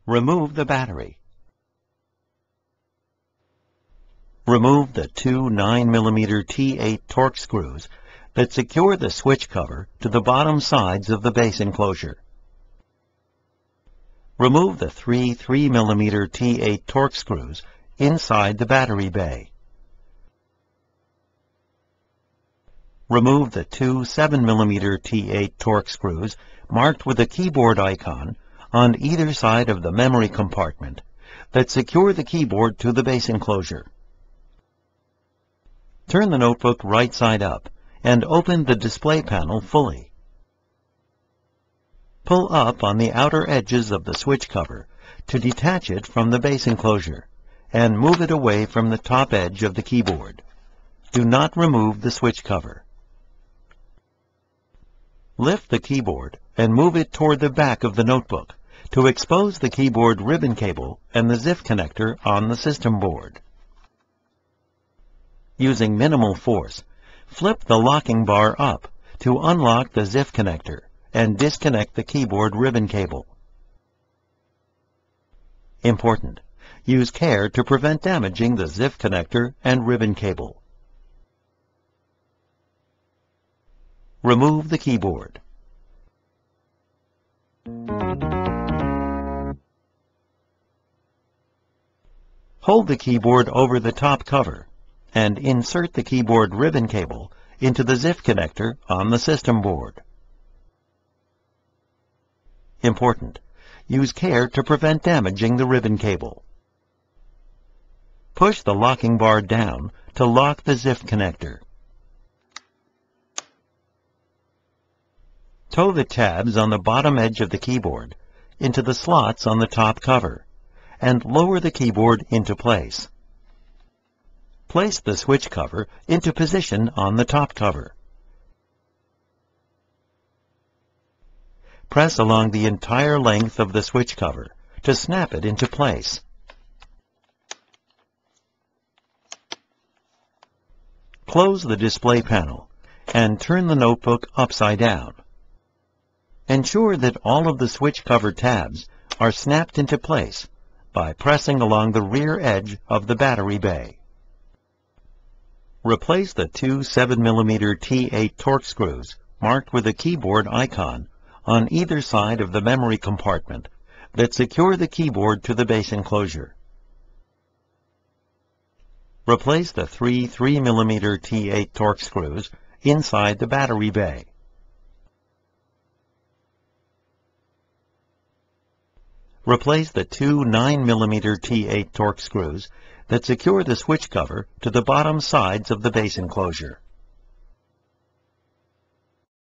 Remove the battery. Remove the two 9mm T8 torque screws that secure the switch cover to the bottom sides of the base enclosure. Remove the three 3mm T8 torque screws inside the battery bay. Remove the two 7mm T8 torque screws marked with a keyboard icon on either side of the memory compartment that secure the keyboard to the base enclosure. Turn the notebook right side up and open the display panel fully. Pull up on the outer edges of the switch cover to detach it from the base enclosure and move it away from the top edge of the keyboard. Do not remove the switch cover. Lift the keyboard and move it toward the back of the notebook to expose the keyboard ribbon cable and the ZIF connector on the system board. Using minimal force, flip the locking bar up to unlock the ZIF connector and disconnect the keyboard ribbon cable. Important: use care to prevent damaging the ZIF connector and ribbon cable. Remove the keyboard. Hold the keyboard over the top cover and insert the keyboard ribbon cable into the ZIF connector on the system board. Important: use care to prevent damaging the ribbon cable. Push the locking bar down to lock the ZIF connector. Tow the tabs on the bottom edge of the keyboard into the slots on the top cover and lower the keyboard into place. Place the switch cover into position on the top cover. Press along the entire length of the switch cover to snap it into place. Close the display panel and turn the notebook upside down. Ensure that all of the switch cover tabs are snapped into place by pressing along the rear edge of the battery bay. Replace the two 7mm T8 torque screws marked with a keyboard icon on either side of the memory compartment that secure the keyboard to the base enclosure. Replace the three 3mm T8 torque screws inside the battery bay. Replace the two 9mm T8 torque screws that secure the switch cover to the bottom sides of the base enclosure.